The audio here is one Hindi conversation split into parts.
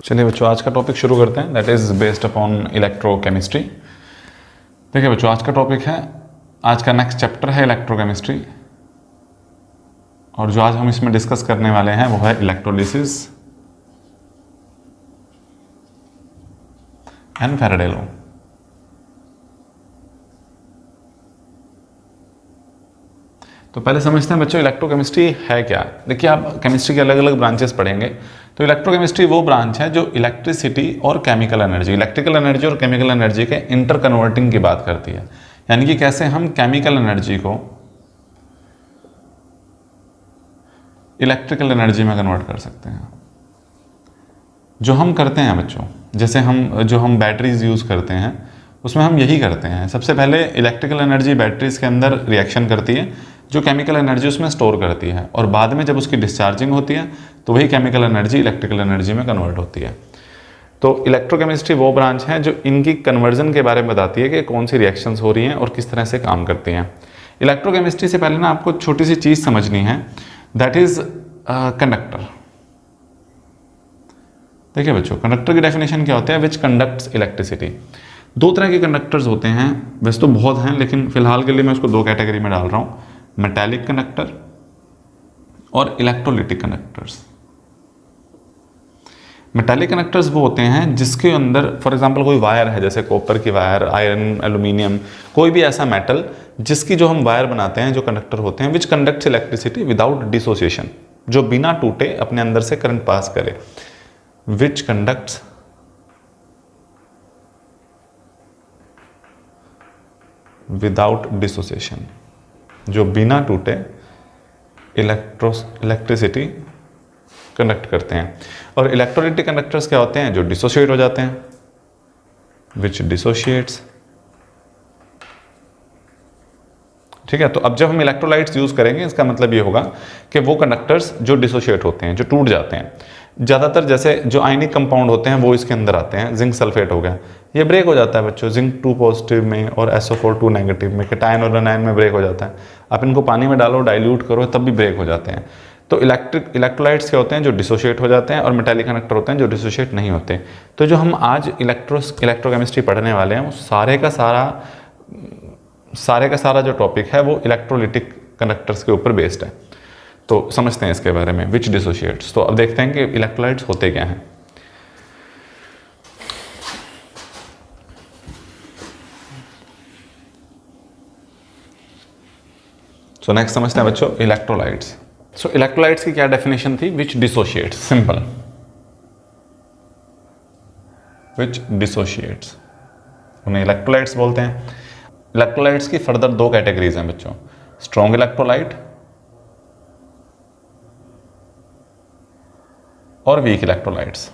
चलिए बच्चों, आज का टॉपिक शुरू करते हैं। That is based upon electrochemistry. देखिए बच्चों, आज का टॉपिक है, आज का नेक्स्ट चैप्टर है इलेक्ट्रोकेमिस्ट्री, और जो आज हम इसमें डिस्कस करने वाले हैं वो है इलेक्ट्रोलिसिस एंड फैराडे लॉ। तो पहले समझते हैं बच्चों इलेक्ट्रोकेमिस्ट्री है क्या। देखिए, आप केमिस्ट्री के अलग अलग ब्रांचेस पढ़ेंगे, तो इलेक्ट्रोकेमिस्ट्री वो ब्रांच है जो इलेक्ट्रिसिटी और केमिकल एनर्जी, इलेक्ट्रिकल एनर्जी और केमिकल एनर्जी के इंटर कन्वर्टिंग की बात करती है। यानी कि कैसे हम केमिकल एनर्जी को इलेक्ट्रिकल एनर्जी में कन्वर्ट कर सकते हैं। जो हम करते हैं बच्चों, जैसे हम बैटरीज यूज़ करते हैं, उसमें हम यही करते हैं। सबसे पहले इलेक्ट्रिकल एनर्जी बैटरीज के अंदर रिएक्शन करती है, जो केमिकल एनर्जी उसमें स्टोर करती है, और बाद में जब उसकी डिस्चार्जिंग होती है तो वही केमिकल एनर्जी इलेक्ट्रिकल एनर्जी में कन्वर्ट होती है। तो इलेक्ट्रोकेमिस्ट्री वो ब्रांच है जो इनकी कन्वर्जन के बारे में बताती है कि कौन सी रिएक्शंस हो रही हैं और किस तरह से काम करती हैं। इलेक्ट्रोकेमिस्ट्री से पहले ना आपको छोटी सी चीज़ समझनी है, दैट इज़ कंडक्टर। देखिए बच्चों, कंडक्टर की डेफिनेशन क्या होता है? विच कंडक्ट्स इलेक्ट्रिसिटी। दो तरह के कंडक्टर्स होते हैं, वैसे तो बहुत हैं, लेकिन फिलहाल के लिए मैं उसको दो कैटेगरी में डाल रहा हूँ, मेटालिक कंडक्टर और इलेक्ट्रोलिटिक कंडक्टर्स। मेटालिक कंडक्टर्स वो होते हैं जिसके अंदर, फॉर एग्जांपल कोई वायर है, जैसे कॉपर की वायर, आयरन, एल्यूमिनियम, कोई भी ऐसा मेटल जिसकी जो हम वायर बनाते हैं, जो कंडक्टर होते हैं, विच कंडक्ट्स इलेक्ट्रिसिटी विदाउट डिसोसिएशन, जो बिना टूटे अपने अंदर से करंट पास करे। विच कंडक्ट्स विदाउट डिसोसिएशन, जो बिना टूटे इलेक्ट्रिसिटी कंडक्ट करते हैं। और इलेक्ट्रोलिटिक कंडक्टर्स क्या होते हैं? जो डिसोशिएट हो जाते हैं, विच डिसोशिएट्स। ठीक है, तो अब जब हम इलेक्ट्रोलाइट्स यूज करेंगे, इसका मतलब ये होगा कि वो कंडक्टर्स जो डिसोशिएट होते हैं, जो टूट जाते हैं, ज़्यादातर जैसे जो आयनिक कंपाउंड होते हैं वो इसके अंदर आते हैं। जिंक सल्फेट हो गया, ये ब्रेक हो जाता है बच्चों, जिंक 2 पॉजिटिव में और SO4 2 नेगेटिव में, कैटायन और एनायन में ब्रेक हो जाता है। आप इनको पानी में डालो, डाइल्यूट करो, तब भी ब्रेक हो जाते हैं। तो इलेक्ट्रोलाइट्स क्या होते हैं? जो डिसोशिएट हो जाते हैं, और मेटालिक कंडक्टर होते हैं जो डिसोशिएट नहीं होते। तो जो हम आज इलेक्ट्रोकेमिस्ट्री पढ़ने वाले हैं, वो सारे का सारा जो टॉपिक है वो इलेक्ट्रोलिटिक कंडक्टर्स के ऊपर बेस्ड है। तो समझते हैं इसके बारे में, विच डिसोशिएट्स। तो अब देखते हैं कि इलेक्ट्रोलाइट्स होते क्या हैं। सो नेक्स्ट समझते हैं बच्चों इलेक्ट्रोलाइट्स। सो इलेक्ट्रोलाइट्स की क्या डेफिनेशन थी? विच डिसोशिएट्स, सिंपल, विच डिसोशिएट्स, उन्हें इलेक्ट्रोलाइट्स बोलते हैं। इलेक्ट्रोलाइट्स की फर्दर दो कैटेगरीज हैं बच्चों, स्ट्रॉन्ग इलेक्ट्रोलाइट और वीक इलेक्ट्रोलाइट्स।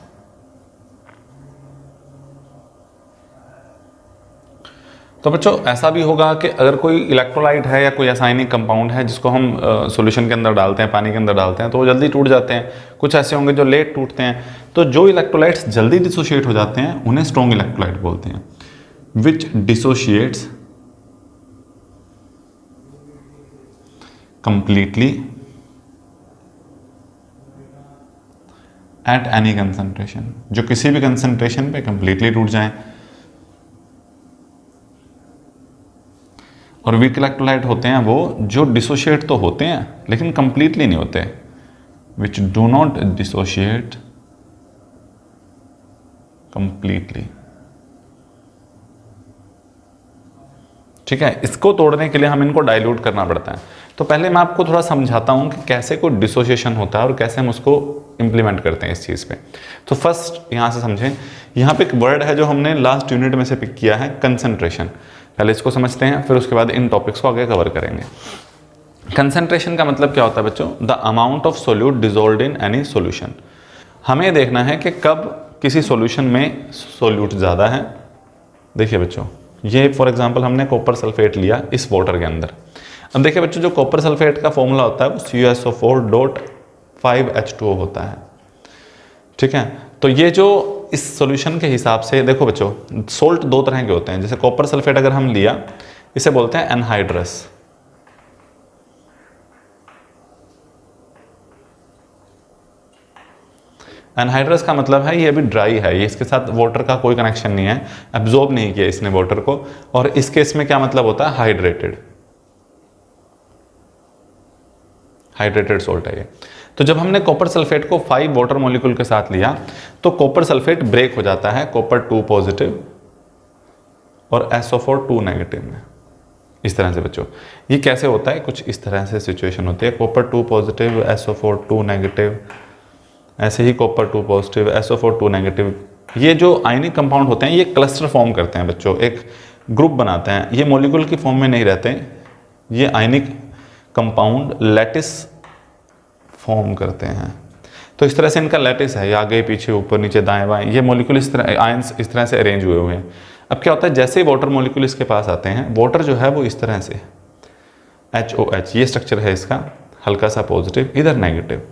तो बच्चों ऐसा भी होगा कि अगर कोई इलेक्ट्रोलाइट है या कोई रासायनिक कंपाउंड है जिसको हम सॉल्यूशन के अंदर डालते हैं, पानी के अंदर डालते हैं, तो वो जल्दी टूट जाते हैं। कुछ ऐसे होंगे जो लेट टूटते हैं। तो जो इलेक्ट्रोलाइट्स जल्दी डिसोशिएट हो जाते हैं उन्हें स्ट्रॉन्ग इलेक्ट्रोलाइट बोलते हैं। Which dissociates completely at any concentration, जो किसी भी कंसंट्रेशन पे कंप्लीटली टूट जाएं। और वीक इलेक्ट्रोलाइट होते हैं वो जो डिसोशिएट तो होते हैं लेकिन कंप्लीटली नहीं होते, which do not dissociate completely. ठीक है, इसको तोड़ने के लिए हम इनको डाइल्यूट करना पड़ता है। तो पहले मैं आपको थोड़ा समझाता हूं कि कैसे कोई डिसोसिएशन होता है और कैसे हम उसको इंप्लीमेंट करते हैं इस चीज़ पे। तो फर्स्ट यहां से समझें, यहां पे एक वर्ड है जो हमने लास्ट यूनिट में से पिक किया है, कंसंट्रेशन। पहले इसको समझते हैं, फिर उसके बाद इन टॉपिक्स को आगे कवर करेंगे। कंसंट्रेशन का मतलब क्या होता है बच्चों? The amount of solute dissolved in any solution. हमें देखना है कि कब किसी सॉल्यूशन में सोल्यूट ज़्यादा है। देखिए बच्चों, ये फॉर एग्जांपल हमने कॉपर सल्फेट लिया इस वाटर के अंदर। अब देखिए बच्चों, जो कॉपर सल्फेट का फॉर्मूला होता है वो CuSO4.5H2O होता है। ठीक है, तो ये जो इस सॉल्यूशन के हिसाब से, देखो बच्चों, सोल्ट दो तरह के होते हैं। जैसे कॉपर सल्फेट अगर हम लिया, इसे बोलते हैं एनहाइड्रस। एनहाइड्रस का मतलब है ये अभी ड्राई है, ये इसके साथ वाटर का कोई कनेक्शन नहीं है, एब्जॉर्ब नहीं किया इसने वाटर को, और इस केस में क्या मतलब होता है, हाइड्रेटेड, हाइड्रेटेड सोल्ट है ये। तो जब हमने कॉपर सल्फेट को 5 वाटर मॉलिक्यूल के साथ लिया तो कॉपर सल्फेट ब्रेक हो जाता है कॉपर 2 पॉजिटिव और SO4 2 नेगेटिव में। इस तरह से बच्चों ये कैसे होता है, कुछ इस तरह से सिचुएशन होती है, कॉपर 2 पॉजिटिव SO4 2 नेगेटिव, ऐसे ही कॉपर 2 पॉजिटिव SO4 2 नेगेटिव। ये जो आयनिक कंपाउंड होते हैं ये क्लस्टर फॉर्म करते हैं बच्चों, एक ग्रुप बनाते हैं, ये मॉलिक्यूल की फॉर्म में नहीं रहते, ये आयनिक कंपाउंड लैटिस फॉर्म करते हैं। तो इस तरह से इनका लैटिस है, आगे पीछे ऊपर नीचे दाएं बाएं, ये मॉलिक्यूल इस तरह आयंस इस तरह से अरेंज हुए हुए हैं। अब क्या होता है, जैसे ही वाटर मॉलिक्यूल इसके पास आते हैं, वाटर जो है वो इस तरह से HOH ये स्ट्रक्चर है इसका, हल्का सा पॉजिटिव इधर नेगेटिव,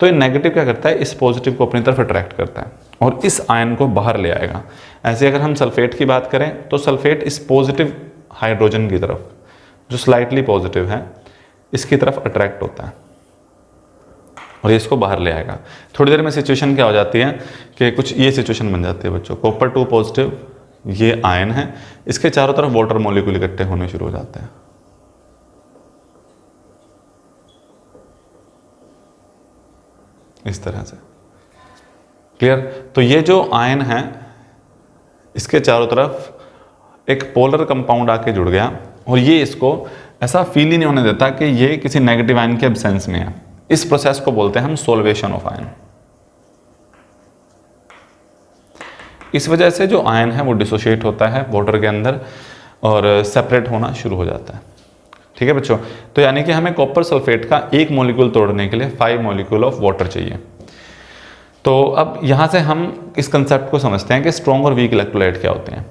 तो ये नेगेटिव क्या करता है, इस पॉजिटिव को अपनी तरफ अट्रैक्ट करता है और इस आयन को बाहर ले आएगा। ऐसे अगर हम सल्फेट की बात करें तो सल्फेट इस पॉजिटिव हाइड्रोजन की तरफ जो स्लाइटली पॉजिटिव है इसकी तरफ अट्रैक्ट होता है और ये इसको बाहर ले आएगा। थोड़ी देर में सिचुएशन क्या हो जाती है कि कुछ ये सिचुएशन बन जाती है बच्चों, कॉपर 2 पॉजिटिव ये आयन है, इसके चारों तरफ वाटर मॉलिक्यूल इकट्ठे होने शुरू हो जाते हैं। इस तरह से क्लियर। तो ये जो आयन है इसके चारों तरफ एक पोलर कंपाउंड आके जुड़ गया और ये इसको ऐसा फील ही नहीं होने देता कि ये किसी नेगेटिव आयन के एब्सेंस में है। इस प्रोसेस को बोलते हैं हम सोल्वेशन ऑफ आयन। इस वजह से जो आयन है वो डिसोशिएट होता है वाटर के अंदर और सेपरेट होना शुरू हो जाता है। ठीक है बच्चों, तो यानी कि हमें कॉपर सल्फेट का एक मॉलिक्यूल तोड़ने के लिए 5 मॉलिक्यूल ऑफ वाटर चाहिए। तो अब यहाँ से हम इस कंसेप्ट को समझते हैं कि स्ट्रॉन्ग और वीक इलेक्ट्रोलाइट क्या होते हैं।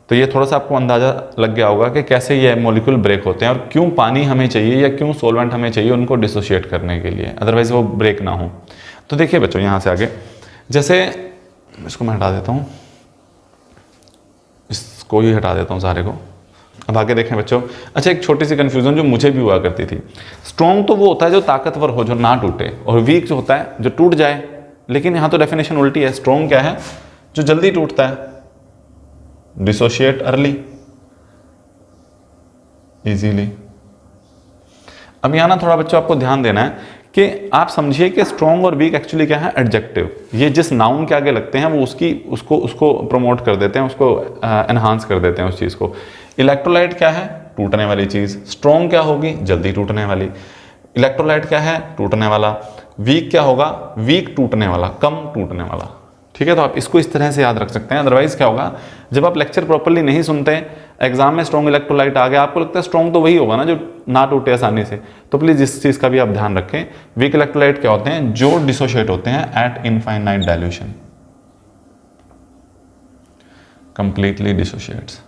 तो ये थोड़ा सा आपको अंदाज़ा लग गया होगा कि कैसे ये मॉलिक्यूल ब्रेक होते हैं और क्यों पानी हमें चाहिए या क्यों सॉल्वेंट हमें चाहिए उनको डिसोशिएट करने के लिए, अदरवाइज वो ब्रेक ना हो। तो देखिए बच्चों यहाँ से आगे, जैसे इसको मैं हटा देता हूँ, इसको ही हटा देता हूँ सारे को। अब आगे देखें बच्चों, अच्छा एक छोटी सी कंफ्यूजन जो मुझे भी हुआ करती थी, स्ट्रॉन्ग तो वो होता है जो ताकतवर हो, जो ना टूटे, और वीक जो होता है जो टूट जाए। लेकिन यहाँ तो डेफिनेशन उल्टी है, स्ट्रॉन्ग क्या है, जो जल्दी टूटता है, डिसोशिएट अर्ली इजीली। अब यहाँ ना थोड़ा बच्चों आपको ध्यान देना है कि आप समझिए कि स्ट्रॉन्ग और वीक एक्चुअली क्या है, एडजेक्टिव। ये जिस नाउन के आगे लगते हैं वो उसको प्रमोट कर देते हैं, उसको एनहांस कर देते हैं उस चीज़ को। इलेक्ट्रोलाइट क्या है, टूटने वाली चीज़। स्ट्रॉन्ग क्या होगी, जल्दी टूटने वाली। इलेक्ट्रोलाइट क्या है, टूटने वाला। वीक क्या होगा, वीक टूटने वाला, कम टूटने वाला। ठीक है, तो आप इसको इस तरह से याद रख सकते हैं। अदरवाइज क्या होगा, जब आप लेक्चर प्रॉपर्ली नहीं सुनते, एग्जाम में स्ट्रॉन्ग इलेक्ट्रोलाइट आ गया, आपको लगता है स्ट्रॉन्ग तो वही होगा ना जो ना टूटे आसानी से। तो प्लीज इस चीज़ का भी आप ध्यान रखें। वीक इलेक्ट्रोलाइट क्या होते हैं, जो डिसोशिएट होते हैं eight infinite dilution, completely dissociates.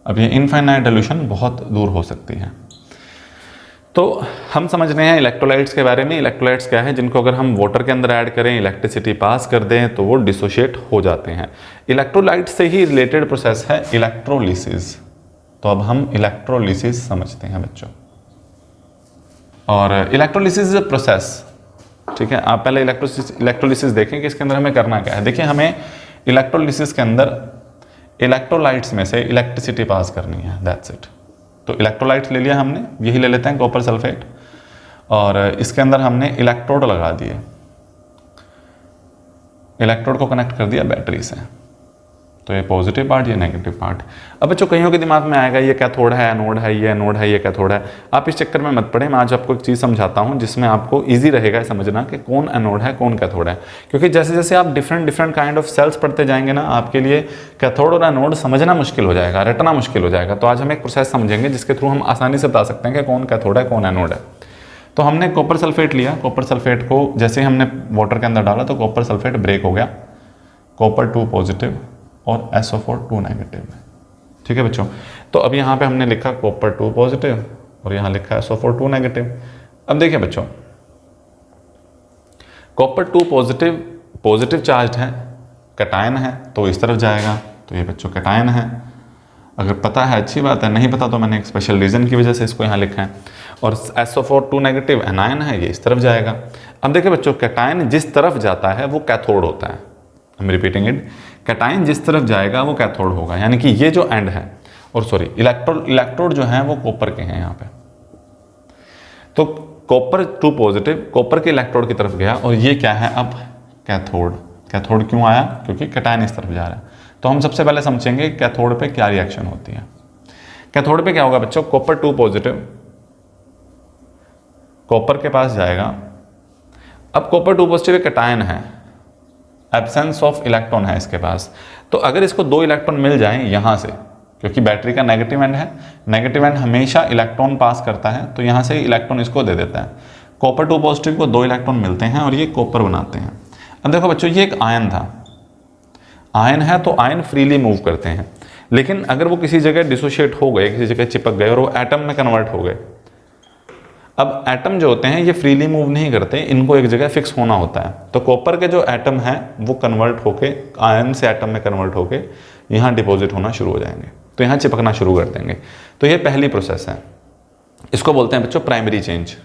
अब ये इनफाइनाइट डाइल्यूशन बहुत दूर हो सकती है। तो हम समझ रहे हैं इलेक्ट्रोलाइट्स के बारे में। इलेक्ट्रोलाइट्स क्या है, जिनको अगर हम वाटर के अंदर ऐड करें, इलेक्ट्रिसिटी पास कर दें तो वो डिसोशिएट हो जाते हैं। इलेक्ट्रोलाइट से ही रिलेटेड प्रोसेस है इलेक्ट्रोलिसिस। तो अब हम इलेक्ट्रोलिसिस समझते हैं बच्चों। और इलेक्ट्रोलिसिस इज अ प्रोसेस, ठीक है। आप पहले इलेक्ट्रोलिसिस देखें कि इसके अंदर हमें करना क्या है। देखिए, हमें इलेक्ट्रोलिसिस के अंदर इलेक्ट्रोलाइट्स में से इलेक्ट्रिसिटी पास करनी है, दैट्स इट। तो इलेक्ट्रोलाइट्स ले लिया हमने, यही ले लेते हैं कॉपर सल्फेट, और इसके अंदर हमने इलेक्ट्रोड लगा दिए, इलेक्ट्रोड को कनेक्ट कर दिया बैटरी से। तो ये पॉजिटिव पार्ट, ये नेगेटिव पार्ट। अब बच्चों कईयों के दिमाग में आएगा ये कैथोड है, एनोड है, ये एनोड है, ये कैथोड है। आप इस चक्कर में मत पड़े, मैं आज आपको एक चीज़ समझाता हूँ जिसमें आपको इजी रहेगा समझना कि कौन एनोड है कौन कैथोड है। क्योंकि जैसे जैसे आप डिफरेंट काइंड ऑफ सेल्स पढ़ते जाएंगे ना, आपके लिए कैथोड और एनोड समझना मुश्किल हो जाएगा, रटना मुश्किल हो जाएगा। तो आज हम एक प्रोसेस समझेंगे जिसके थ्रू हम आसानी से बता सकते हैं कि कौन कैथोड है कौन एनोड है। तो हमने कॉपर सल्फेट लिया, कॉपर सल्फेट को जैसे ही हमने वाटर के अंदर डाला तो कॉपर सल्फेट ब्रेक हो गया, कॉपर 2 पॉजिटिव और SO4 2 नेगेटिव में। ठीक है बच्चों, तो अब यहाँ पे हमने लिखा कॉपर 2 पॉजिटिव और यहाँ लिखा SO4 2 नेगेटिव। अब देखिए बच्चों, कॉपर 2 पॉजिटिव चार्ज है, कैटायन है, तो इस तरफ जाएगा, तो ये बच्चों कैटायन है। अगर पता है अच्छी बात है, नहीं पता तो मैंने एक स्पेशल रीज़न की वजह से इसको यहाँ लिखा है। और SO4 2 नेगेटिव एनायन है, ये इस तरफ जाएगा। अब देखिए बच्चों, कैटायन जिस तरफ जाता है वो कैथोड होता है। I am repeating it, cation जिस तरफ जाएगा वो कैथोड होगा, यानी कि ये जो एंड है, और सॉरी इलेक्ट्रोड जो है वो कॉपर के हैं यहाँ पे। तो कॉपर 2 पॉजिटिव कॉपर के इलेक्ट्रोड की तरफ गया, और ये क्या है अब, कैथोड। कैथोड क्यों आया, क्योंकि कैटायन इस तरफ जा रहा है। तो हम सबसे पहले समझेंगे कैथोड पे क्या रिएक्शन होती है। कैथोड पे क्या होगा बच्चों, कॉपर 2 पॉजिटिव कॉपर के पास जाएगा। अब कॉपर 2 पॉजिटिव कैटायन है, एब्सेंस ऑफ इलेक्ट्रॉन है इसके पास। तो अगर इसको 2 इलेक्ट्रॉन मिल जाएं यहाँ से, क्योंकि बैटरी का नेगेटिव एंड है, नेगेटिव एंड हमेशा इलेक्ट्रॉन पास करता है, तो यहाँ से इलेक्ट्रॉन इसको दे देता है। कॉपर 2 पॉजिटिव को 2 इलेक्ट्रॉन मिलते हैं और ये कॉपर बनाते हैं। अब देखो बच्चों, ये एक आयन था, आयन है तो आयन फ्रीली मूव करते हैं, लेकिन अगर वो किसी जगह डिसोशिएट हो गए, किसी जगह चिपक गए और वो एटम में कन्वर्ट हो गए। अब एटम जो होते हैं ये फ्रीली मूव नहीं करते, इनको एक जगह फिक्स होना होता है। तो कॉपर के जो एटम है वो कन्वर्ट होके आयन से एटम में कन्वर्ट होके यहाँ डिपॉजिट होना शुरू हो जाएंगे, तो यहाँ चिपकना शुरू कर देंगे। तो ये पहली प्रोसेस है, इसको बोलते हैं बच्चों प्राइमरी चेंज।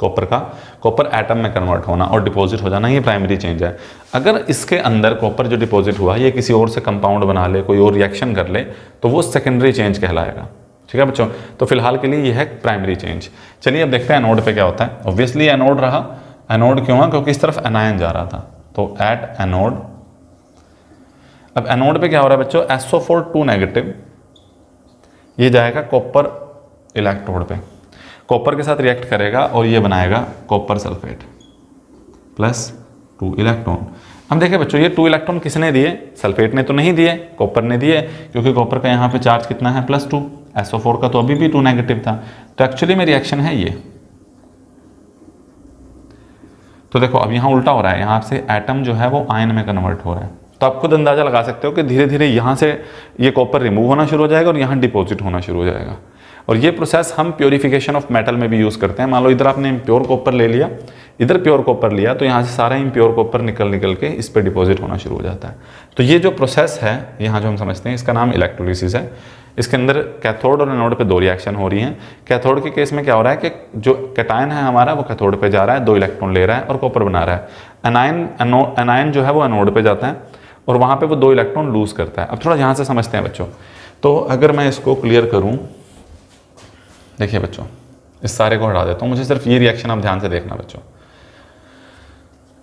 कॉपर एटम में कन्वर्ट होना और डिपॉजिट हो जाना, ये प्राइमरी चेंज है। अगर इसके अंदर कॉपर जो डिपॉजिट हुआ ये किसी और से कंपाउंड बना ले, कोई और रिएक्शन कर ले, तो वो सेकेंडरी चेंज कहलाएगा। ठीक है बच्चों, तो फिलहाल के लिए ये है प्राइमरी चेंज। चलिए अब देखते हैं एनोड पे क्या होता है। ऑब्वियसली एनोड रहा, एनोड क्यों है, क्योंकि इस तरफ एनायन जा रहा था, तो एट एनोड। अब एनोड पे क्या हो रहा है बच्चों, SO4 2 नेगेटिव, ये जाएगा कॉपर इलेक्ट्रोड पे, कॉपर के साथ रिएक्ट करेगा और ये बनाएगा कॉपर सल्फेट प्लस 2 इलेक्ट्रॉन। हम देखें बच्चों, ये 2 इलेक्ट्रॉन किसने दिए, सल्फेट ने तो नहीं दिए, कॉपर ने दिए, क्योंकि कॉपर का यहाँ पे चार्ज कितना है +2, SO4 का तो अभी भी 2 नेगेटिव था। तो एक्चुअली में रिएक्शन है ये। तो देखो अब यहाँ उल्टा हो रहा है, यहाँ से एटम जो है वो आयन में कन्वर्ट हो रहा है। तो आप खुद अंदाजा लगा सकते हो कि धीरे धीरे यहाँ से ये कॉपर रिमूव होना शुरू हो जाएगा और यहाँ डिपॉजिट होना शुरू हो जाएगा। और ये प्रोसेस हम प्योरीफिकेशन ऑफ मेटल में भी यूज़ करते हैं। मान लो इधर आपने इम्प्योर कॉपर ले लिया, इधर प्योर कॉपर लिया, तो यहाँ से सारा इम्प्योर कॉपर निकल के इस पर डिपॉजिट होना शुरू हो जाता है। तो ये जो प्रोसेस है यहाँ जो हम समझते हैं, इसका नाम इलेक्ट्रोलिसिस है। इसके अंदर कैथोड और एनोड पे 2 रिएक्शन हो रही हैं। कैथोड के केस में क्या हो रहा है कि जो कैटायन है हमारा वो कैथोड पे जा रहा है, 2 इलेक्ट्रॉन ले रहा है और कॉपर बना रहा है। एनायन जो है वो एनोड पे जाता है और वहाँ पे वो 2 इलेक्ट्रॉन लूज करता है। अब थोड़ा यहाँ से समझते हैं बच्चों। तो अगर मैं इसको क्लियर करूँ, देखिए बच्चों, इस सारे को हटा देता हूँ, मुझे सिर्फ ये रिएक्शन आप ध्यान से देखना बच्चों।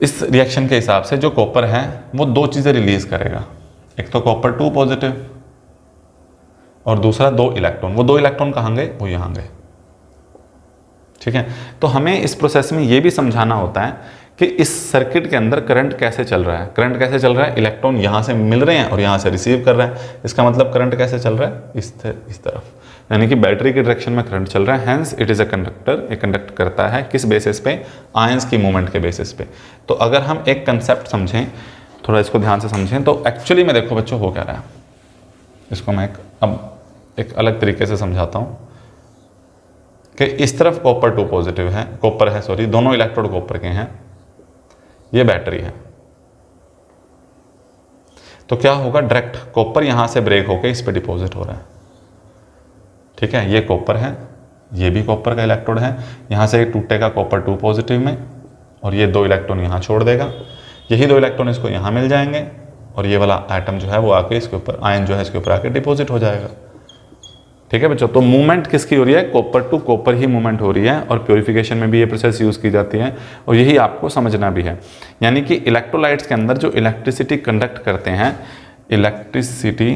इस रिएक्शन के हिसाब से जो कॉपर है वो 2 चीज़ें रिलीज करेगा, एक तो कॉपर 2 पॉजिटिव और दूसरा 2 इलेक्ट्रॉन। वो 2 इलेक्ट्रॉन कहाँ गए, वो यहाँ गए। ठीक है, तो हमें इस प्रोसेस में ये भी समझाना होता है कि इस सर्किट के अंदर करंट कैसे चल रहा है। करंट कैसे चल रहा है, इलेक्ट्रॉन यहाँ से मिल रहे हैं और यहाँ से रिसीव कर रहे हैं। इसका मतलब करंट कैसे चल रहा है, इस तरफ, यानी कि बैटरी के डायरेक्शन में करंट चल रहा है। Hence it is a conductor. ये कंडक्ट करता है किस बेसिस पे, आयंस की मूवमेंट के बेसिस पे। तो अगर हम एक कंसेप्ट समझें, थोड़ा इसको ध्यान से समझें, तो एक्चुअली में देखो बच्चों हो क्या रहा है, इसको मैं अब एक अलग तरीके से समझाता हूँ कि इस तरफ कॉपर 2 पॉजिटिव है, कॉपर है सॉरी, दोनों इलेक्ट्रोड कॉपर के हैं, ये बैटरी है। तो क्या होगा, डायरेक्ट कॉपर यहाँ से ब्रेक होकर इस पर डिपॉजिट हो रहा है। ठीक है, ये कॉपर है, ये भी कॉपर का इलेक्ट्रोड है, यहाँ से टूटेगा कॉपर 2 पॉजिटिव में और ये 2 इलेक्ट्रॉन यहाँ छोड़ देगा। यही 2 इलेक्ट्रॉन इसको यहाँ मिल जाएंगे और ये वाला एटम जो है वो आके इसके ऊपर, आयन जो है इसके ऊपर आके डिपॉजिट हो जाएगा। ठीक है बच्चों, तो मूवमेंट किसकी हो रही है, कॉपर टू कॉपर ही मूवमेंट हो रही है और प्योरीफिकेशन में भी ये प्रोसेस यूज़ की जाती है और यही आपको समझना भी है। यानी कि इलेक्ट्रोलाइट्स के अंदर जो इलेक्ट्रिसिटी कंडक्ट करते हैं, इलेक्ट्रिसिटी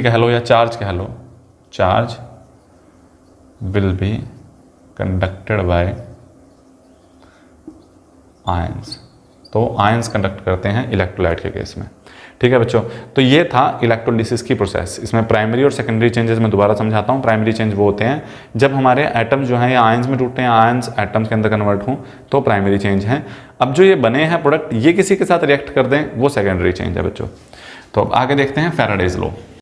कह लो या चार्ज कह लो, charge will be conducted by ions. तो आयंस कंडक्ट करते हैं इलेक्ट्रोलाइट के केस में। ठीक है बच्चों, तो ये था इलेक्ट्रोलिसिस की प्रोसेस। इसमें प्राइमरी और सेकेंडरी चेंजेस मैं दोबारा समझाता हूँ। प्राइमरी चेंज वो होते हैं जब हमारे एटम जो हैं या आयंस में टूटते हैं, आयंस एटम्स के अंदर कन्वर्ट हों, तो प्राइमरी चेंज है। अब जो ये बने हैं प्रोडक्ट, ये किसी के साथ रिएक्ट कर दें, वो सेकेंडरी चेंज है बच्चों। तो अब आगे देखते हैं फैराडेज लॉ।